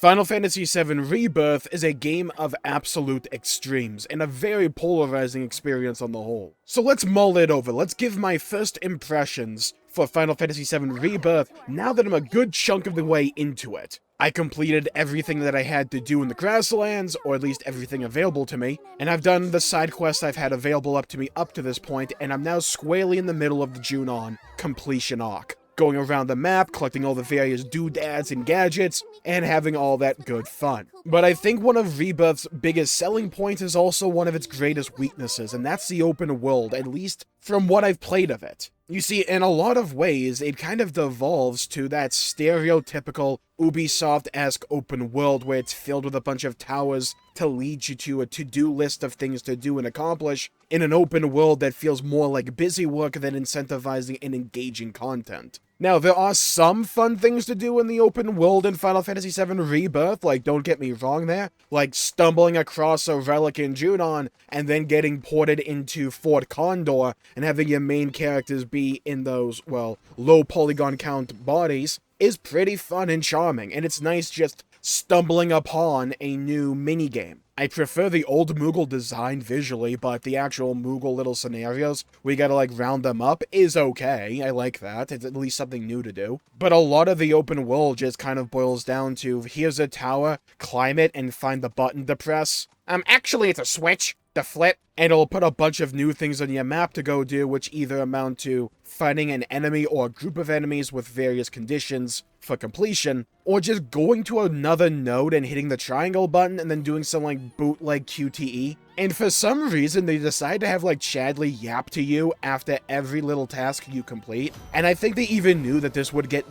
Final Fantasy VII Rebirth is a game of absolute extremes, and a very polarizing experience on the whole. So let's mull it over, let's give my first impressions for Final Fantasy VII Rebirth now that I'm a good chunk of the way into it. I completed everything that I had to do in the Grasslands, or at least everything available to me, and I've done the side quests I've had available up to me up to this point, and I'm now squarely in the middle of the Junon completion arc. Going around the map, collecting all the various doodads and gadgets, and having all that good fun. But I think one of Rebirth's biggest selling points is also one of its greatest weaknesses, and that's the open world, at least from what I've played of it. You see, in a lot of ways, it kind of devolves to that stereotypical Ubisoft-esque open world where it's filled with a bunch of towers to lead you to a to-do list of things to do and accomplish in an open world that feels more like busy work than incentivizing and engaging content. Now, there are some fun things to do in the open world in Final Fantasy VII Rebirth, like, don't get me wrong there, like stumbling across a relic in Junon and then getting ported into Fort Condor and having your main characters be in those, well, low polygon count bodies is pretty fun and charming, and it's nice just stumbling upon a new minigame. I prefer the old Moogle design visually, but the actual Moogle little scenarios, we gotta like round them up, is okay. I like that. It's at least something new to do. But a lot of the open world just kind of boils down to, here's a tower, climb it, and find the button to press. Actually it's a switch to flip, and it'll put a bunch of new things on your map to go do, which either amount to fighting an enemy or a group of enemies with various conditions for completion, or just going to another node and hitting the triangle button and then doing some like bootleg QTE. And for some reason, they decide to have like Chadley yap to you after every little task you complete. And I think they even knew that this would get,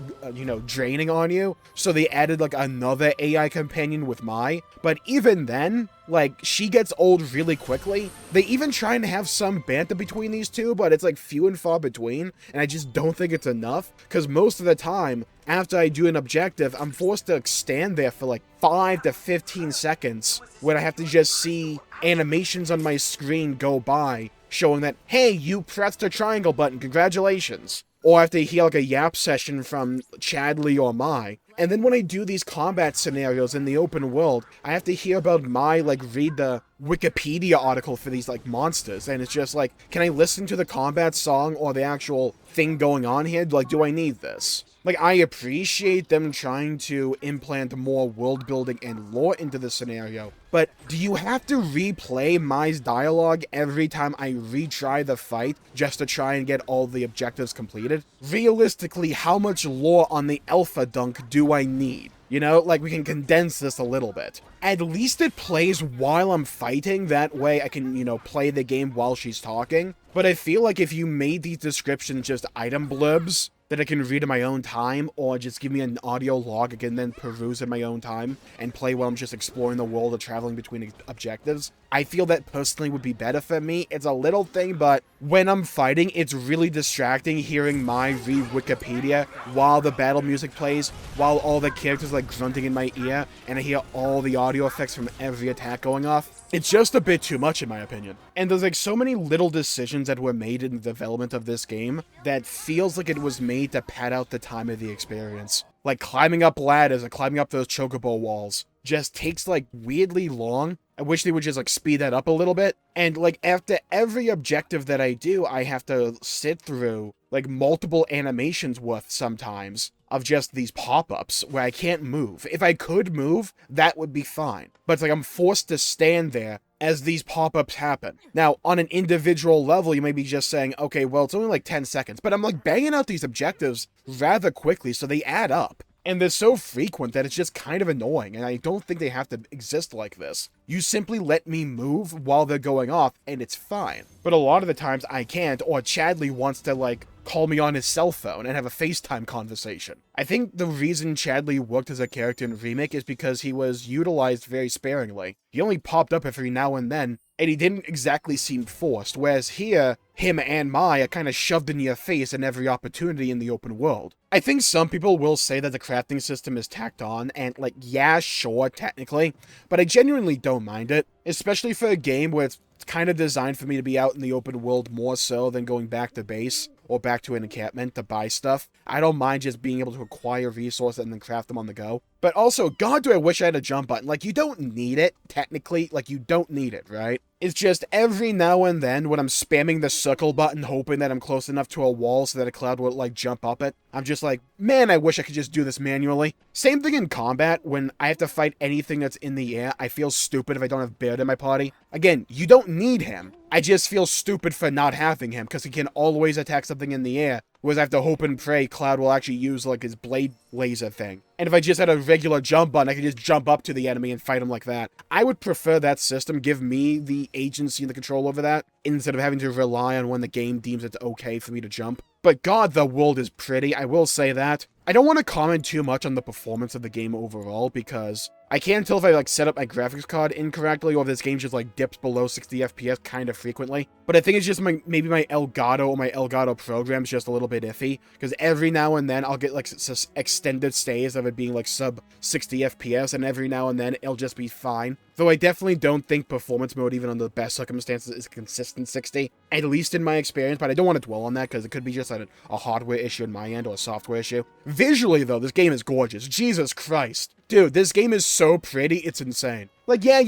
draining on you. So they added like another AI companion with Mai. But even then, like, she gets old really quickly. They even try and have some banter between these two, but it's like few and far between. And I just don't think it's enough. Because most of the time, after I do an objective, I'm forced to stand there for like 5 to 15 seconds when I have to just see animations on my screen go by showing that, hey, you pressed the triangle button, congratulations. Or I have to hear like a yap session from Chadley or Mai. And then when I do these combat scenarios in the open world, I have to hear about Mai, like, read the Wikipedia article for these, like, monsters. And it's just like, can I listen to the combat song or the actual thing going on here? Like, do I need this? Like, I appreciate them trying to implant more world building and lore into the scenario, but do you have to replay Mai's dialogue every time I retry the fight just to try and get all the objectives completed? Realistically, how much lore on the Alpha Dunk do I need? You know, like, we can condense this a little bit. At least it plays while I'm fighting, that way I can, play the game while she's talking. But I feel like if you made these descriptions just item blurbs that I can read in my own time, or just give me an audio log I can then peruse in my own time and play while I'm just exploring the world or traveling between objectives, I feel that personally would be better for me. It's a little thing, but when I'm fighting, it's really distracting hearing Mai read Wikipedia while the battle music plays, while all the characters like grunting in my ear, and I hear all the audio effects from every attack going off. It's just a bit too much in my opinion. And there's like so many little decisions that were made in the development of this game that feels like it was made to pad out the time of the experience. Like climbing up ladders or climbing up those chocobo walls just takes like weirdly long. I wish they would just like speed that up a little bit. And like after every objective that I do, I have to sit through like multiple animations worth sometimes of just these pop-ups where I can't move. If I could move, that would be fine. But it's like I'm forced to stand there as these pop-ups happen. Now, on an individual level, you may be just saying, okay, well, it's only like 10 seconds, but I'm like banging out these objectives rather quickly, so they add up. And they're so frequent that it's just kind of annoying, and I don't think they have to exist like this. You simply let me move while they're going off, and it's fine. But a lot of the times I can't, or Chadley wants to, like, call me on his cell phone and have a FaceTime conversation. I think the reason Chadley worked as a character in Remake is because he was utilized very sparingly. He only popped up every now and then, and he didn't exactly seem forced, whereas here, him and Mai are kind of shoved in your face in every opportunity in the open world. I think some people will say that the crafting system is tacked on, and like, yeah, sure, technically, but I genuinely don't mind it, especially for a game where it's kind of designed for me to be out in the open world more so than going back to base or back to an encampment to buy stuff. I don't mind just being able to acquire resources and then craft them on the go. But also, God, do I wish I had a jump button. Like, you don't need it, technically. Like, you don't need it, right? It's just every now and then when I'm spamming the circle button, hoping that I'm close enough to a wall so that a cloud would, like, jump up it, I'm just like, man, I wish I could just do this manually. Same thing in combat. When I have to fight anything that's in the air, I feel stupid if I don't have Beard in my party. Again, you don't need him. I just feel stupid for not having him, because he can always attack something in the air, whereas I have to hope and pray Cloud will actually use, like, his blade laser thing. And if I just had a regular jump button, I could just jump up to the enemy and fight him like that. I would prefer that system, give me the agency and the control over that, instead of having to rely on when the game deems it's okay for me to jump. But God, the world is pretty, I will say that. I don't want to comment too much on the performance of the game overall, because I can't tell if I, like, set up my graphics card incorrectly, or if this game just, like, dips below 60 FPS kind of frequently. But I think it's just maybe my Elgato or my Elgato program's just a little bit iffy, because every now and then I'll get, like, extended stays of it being, like, sub 60 FPS, and every now and then it'll just be fine. Though I definitely don't think performance mode, even under the best circumstances, is consistent 60, at least in my experience, but I don't want to dwell on that, because it could be just a hardware issue on my end, or a software issue. Visually, though, this game is gorgeous. Jesus Christ. Dude, this game is so pretty, it's insane. Like, yeah,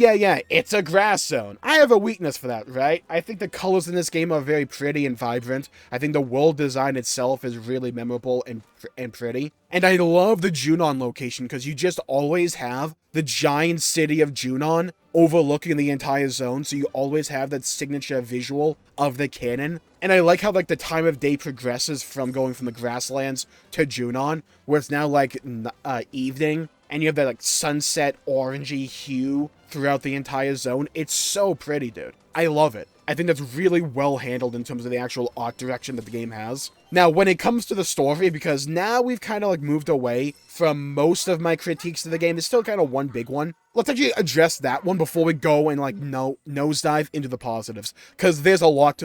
it's a grass zone. I have a weakness for that, right? I think the colors in this game are very pretty and vibrant. I think the world design itself is really memorable and pretty. And I love the Junon location, because you just always have the giant city of Junon overlooking the entire zone, so you always have that signature visual of the cannon. And I like how, like, the time of day progresses from going from the grasslands to Junon, where it's now, like, evening, and you have that, like, sunset orangey hue throughout the entire zone. It's so pretty, dude. I love it. I think that's really well handled in terms of the actual art direction that the game has. Now, when it comes to the story, because now we've kind of, like, moved away from most of my critiques of the game, there's still kind of one big one. Let's actually address that one before we go and, like, nosedive into the positives, because there's a lot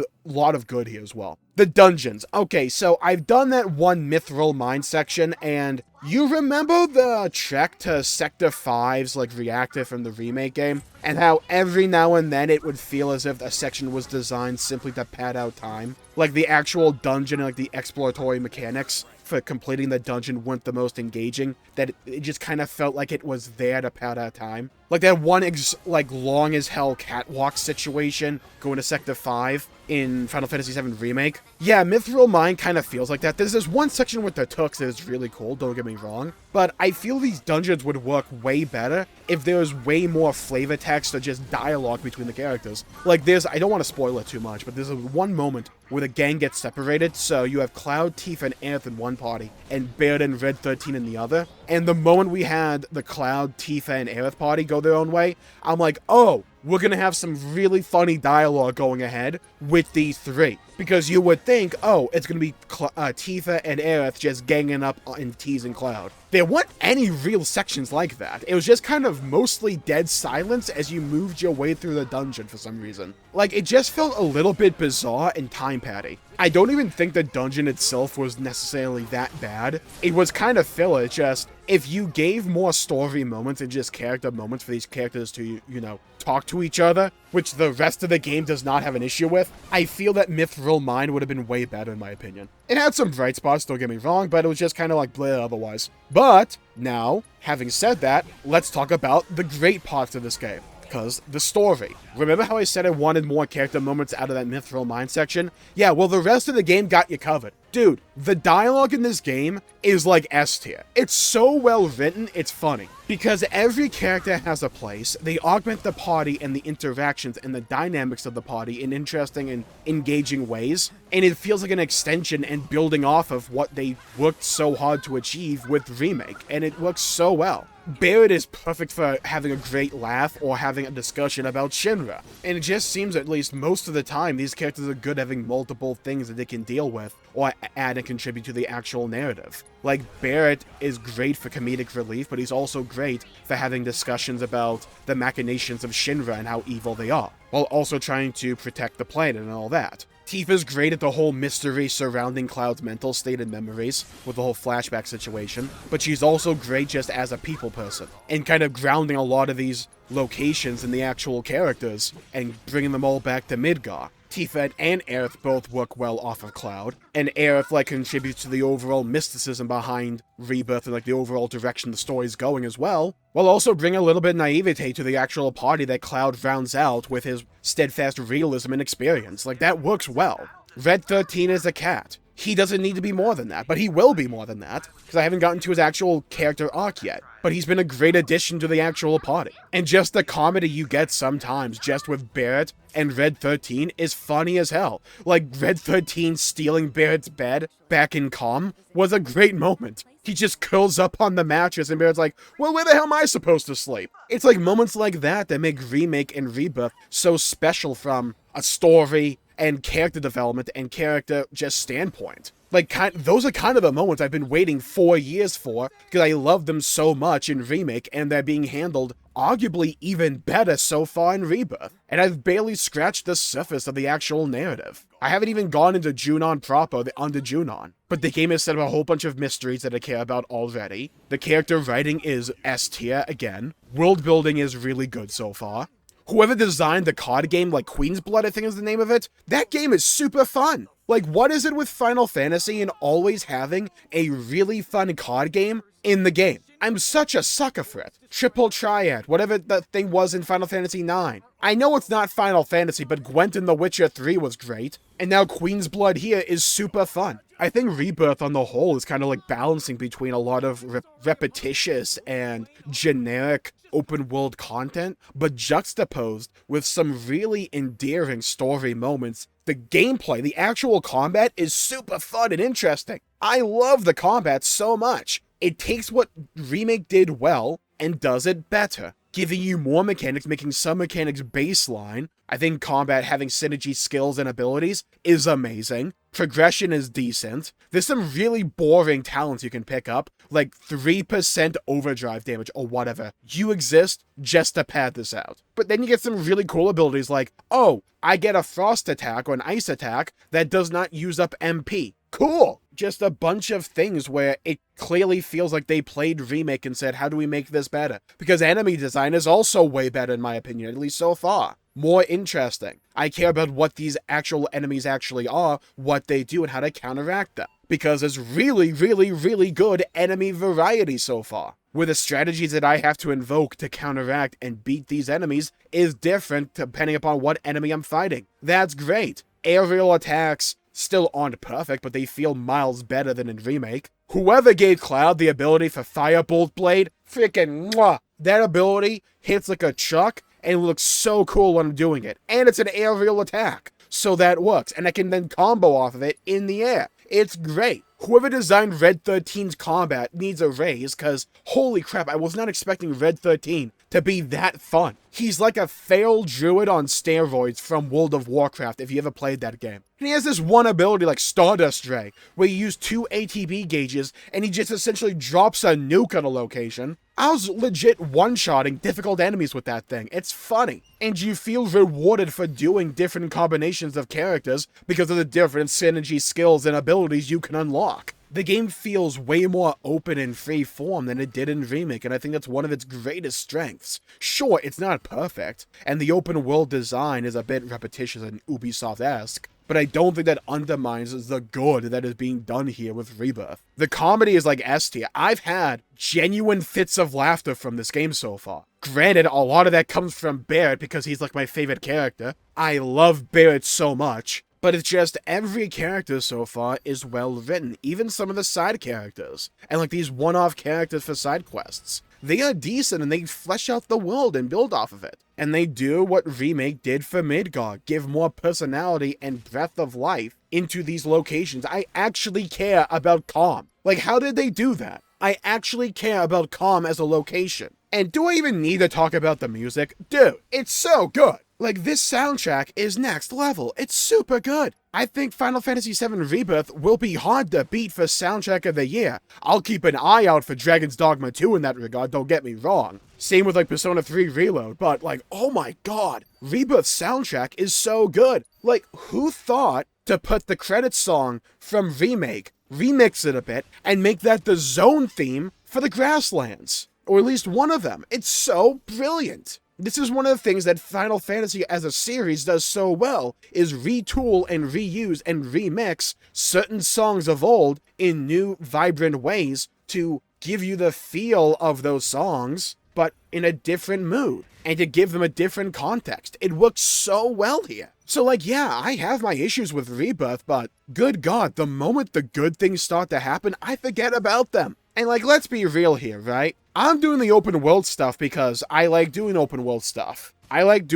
of good here as well. The dungeons. Okay, so I've done that one Mithril Mine section, and you remember the trek to Sector 5's, like, reactor from the remake game? And how every now and then it would feel as if a section was designed simply to pad out time? Like, the actual dungeon and, like, the exploratory mechanics for completing the dungeon weren't the most engaging, that it just kind of felt like it was there to pad out time. Like that one, like, long as hell catwalk situation going to Sector 5 in Final Fantasy VII Remake. Yeah, Mithril Mine kind of feels like that. There's this one section with the Tooks that is really cool, don't get me wrong, but I feel these dungeons would work way better if there was way more flavor text or just dialogue between the characters. Like, I don't want to spoil it too much, but there's one moment where the gang gets separated, so you have Cloud, Tifa, and Aerith in one party, and Baird and Red 13 in the other. And the moment we had the Cloud, Tifa, and Aerith party go their own way, I'm like, oh, we're gonna have some really funny dialogue going ahead with these three. Because you would think, oh, it's gonna be Tifa and Aerith just ganging up and teasing Cloud. There weren't any real sections like that. It was just kind of mostly dead silence as you moved your way through the dungeon for some reason. Like, it just felt a little bit bizarre and time-paddy. I don't even think the dungeon itself was necessarily that bad. It was kind of filler, just, if you gave more story moments and just character moments for these characters to, you know, talk to each other, which the rest of the game does not have an issue with, I feel that Mithril Mine would have been way better in my opinion. It had some bright spots, don't get me wrong, but it was just kind of like bleh otherwise. But, now, having said that, let's talk about the great parts of this game. Because the story. Remember how I said I wanted more character moments out of that Mithril Mine section? Yeah, well, the rest of the game got you covered. Dude, the dialogue in this game is like S tier. It's so well written, it's funny. Because every character has a place, they augment the party and the interactions and the dynamics of the party in interesting and engaging ways. And it feels like an extension and building off of what they worked so hard to achieve with Remake. And it works so well. Barrett is perfect for having a great laugh or having a discussion about Shinra. And it just seems, at least most of the time, these characters are good at having multiple things that they can deal with or add and contribute to the actual narrative. Like, Barrett is great for comedic relief, but he's also great for having discussions about the machinations of Shinra and how evil they are, while also trying to protect the planet and all that. Tifa's great at the whole mystery surrounding Cloud's mental state and memories, with the whole flashback situation, but she's also great just as a people person, and kind of grounding a lot of these locations in the actual characters, and bringing them all back to Midgar. Tifa and Aerith both work well off of Cloud, and Aerith, like, contributes to the overall mysticism behind Rebirth and, like, the overall direction the story's going as well, while also bringing a little bit of naivete to the actual party that Cloud rounds out with his steadfast realism and experience. Like, that works well. Red 13 is a cat. He doesn't need to be more than that, but he will be more than that, because I haven't gotten to his actual character arc yet. But he's been a great addition to the actual party. And just the comedy you get sometimes just with Barrett and Red 13 is funny as hell. Like, Red 13 stealing Barrett's bed back in Calm was a great moment. He just curls up on the mattress and Barrett's like, well, where the hell am I supposed to sleep? It's like moments like that that make Remake and Rebirth so special from a story and character development and character just standpoint. Like, those are kind of the moments I've been waiting 4 years for, because I love them so much in Remake, and they're being handled arguably even better so far in Rebirth. And I've barely scratched the surface of the actual narrative. I haven't even gone into Junon proper, under Junon. But the game has set up a whole bunch of mysteries that I care about already. The character writing is S tier again. World building is really good so far. Whoever designed the card game, like Queen's Blood, I think is the name of it, that game is super fun. Like, what is it with Final Fantasy and always having a really fun card game in the game? I'm such a sucker for it. Triple Triad, whatever the thing was in Final Fantasy IX. I know it's not Final Fantasy, but Gwent in The Witcher 3 was great, and now Queen's Blood here is super fun. I think Rebirth on the whole is kind of like balancing between a lot of repetitious and generic open world content, but juxtaposed with some really endearing story moments. The gameplay, the actual combat is super fun and interesting. I love the combat so much. It takes what Remake did well and does it better, giving you more mechanics, making some mechanics baseline. I think combat having synergy skills and abilities is amazing. Progression is decent. There's some really boring talents you can pick up, like 3% overdrive damage or whatever. You exist just to pad this out. But then you get some really cool abilities like, oh, I get a frost attack or an ice attack that does not use up MP. Cool! Just a bunch of things where it clearly feels like they played Remake and said, how do we make this better? Because enemy design is also way better in my opinion, at least so far. More interesting. I care about what these actual enemies actually are, what they do, and how to counteract them. Because there's really, really, really good enemy variety so far, where the strategies that I have to invoke to counteract and beat these enemies is different depending upon what enemy I'm fighting. That's great. Aerial attacks still aren't perfect, but they feel miles better than in Remake. Whoever gave Cloud the ability for Firebolt Blade, freaking mwah! That ability hits like a truck and it looks so cool when I'm doing it. And it's an aerial attack, so that works. And I can then combo off of it in the air. It's great. Whoever designed Red 13's combat needs a raise, cause holy crap, I was not expecting Red 13 to be that fun. He's like a failed druid on steroids from World of Warcraft, if you ever played that game. And he has this one ability like Stardust Ray, where you use 2 ATB gauges and he just essentially drops a nuke on a location. I was legit one-shotting difficult enemies with that thing. It's funny. And you feel rewarded for doing different combinations of characters because of the different synergy skills and abilities you can unlock. The game feels way more open and free form than it did in Remake, and I think that's one of its greatest strengths. Sure, it's not perfect, and the open world design is a bit repetitious and Ubisoft-esque, but I don't think that undermines the good that is being done here with Rebirth. The comedy is like S tier. I've had genuine fits of laughter from this game so far. Granted, a lot of that comes from Barrett because he's like my favorite character. I love Barrett so much. But it's just every character so far is well written, even some of the side characters. And like these one-off characters for side quests. They are decent and they flesh out the world and build off of it. And they do what Remake did for Midgard, give more personality and breadth of life into these locations. I actually care about Calm. Like, how did they do that? I actually care about Calm as a location. And do I even need to talk about the music? Dude, it's so good! Like, this soundtrack is next level. It's super good. I think Final Fantasy VII Rebirth will be hard to beat for Soundtrack of the Year. I'll keep an eye out for Dragon's Dogma 2 in that regard, don't get me wrong. Same with, like, Persona 3 Reload, but, like, oh my god, Rebirth's soundtrack is so good. Like, who thought to put the credits song from Remake, remix it a bit, and make that the zone theme for the Grasslands? Or at least one of them. It's so brilliant. This is one of the things that Final Fantasy as a series does so well, is retool and reuse and remix certain songs of old in new, vibrant ways to give you the feel of those songs, but in a different mood, and to give them a different context. It works so well here. So like, yeah, I have my issues with Rebirth, but good God, the moment the good things start to happen, I forget about them. And like, let's be real here, right? I'm doing the open world stuff because I like doing open world stuff. I like,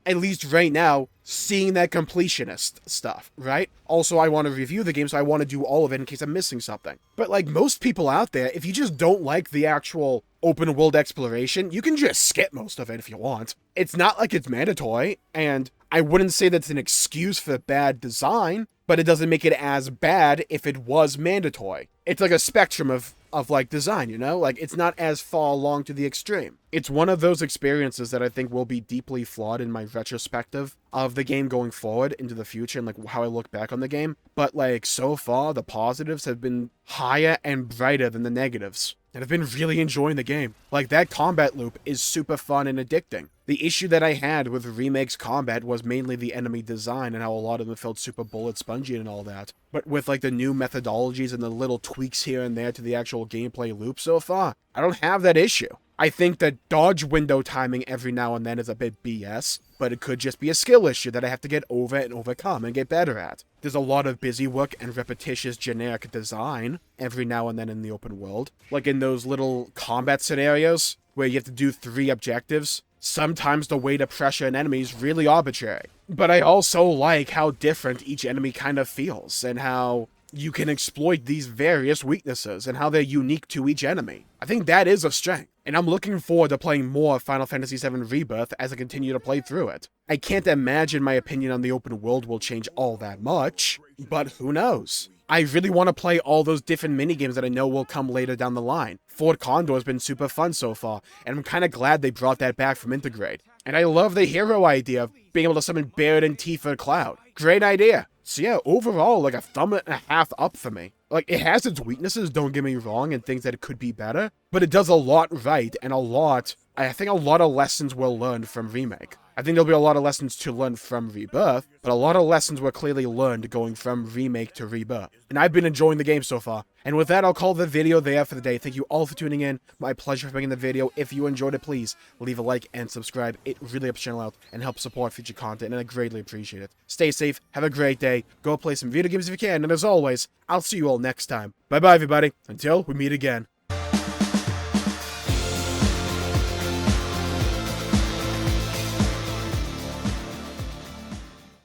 at least right now, seeing that completionist stuff, right? Also, I want to review the game, so I want to do all of it in case I'm missing something. But like most people out there, if you just don't like the actual open world exploration, you can just skip most of it if you want. It's not like it's mandatory, and I wouldn't say that's an excuse for bad design, but it doesn't make it as bad if it was mandatory. It's like a spectrum of like design, you know? Like, it's not as far along to the extreme. It's one of those experiences that I think will be deeply flawed in my retrospective of the game going forward into the future and like how I look back on the game. But like, so far, the positives have been higher and brighter than the negatives. And I've been really enjoying the game. Like, that combat loop is super fun and addicting. The issue that I had with Remake's combat was mainly the enemy design and how a lot of them felt super bullet spongy and all that. But with like the new methodologies and the little tweaks here and there to the actual gameplay loop so far, I don't have that issue. I think that dodge window timing every now and then is a bit BS, but it could just be a skill issue that I have to get over and overcome and get better at. There's a lot of busy work and repetitious generic design every now and then in the open world. Like in those little combat scenarios where you have to do 3 objectives. Sometimes the way to pressure an enemy is really arbitrary. But I also like how different each enemy kind of feels and how you can exploit these various weaknesses and how they're unique to each enemy. I think that is a strength, and I'm looking forward to playing more Final Fantasy VII Rebirth as I continue to play through it. I can't imagine my opinion on the open world will change all that much, but who knows? I really want to play all those different minigames that I know will come later down the line. Fort Condor has been super fun so far, and I'm kind of glad they brought that back from Intergrade. And I love the hero idea of being able to summon Baird and Tifa Cloud. Great idea. So yeah, overall, like a thumb and a half up for me. Like, it has its weaknesses, don't get me wrong, and things that it could be better, but it does a lot right, and I think a lot of lessons were learned from Remake. I think there'll be a lot of lessons to learn from Rebirth, but a lot of lessons were clearly learned going from Remake to Rebirth. And I've been enjoying the game so far. And with that, I'll call the video there for the day. Thank you all for tuning in. My pleasure for making the video. If you enjoyed it, please leave a like and subscribe. It really helps the channel out and helps support future content, and I greatly appreciate it. Stay safe, have a great day, go play some video games if you can, and as always, I'll see you all next time. Bye-bye, everybody, until we meet again.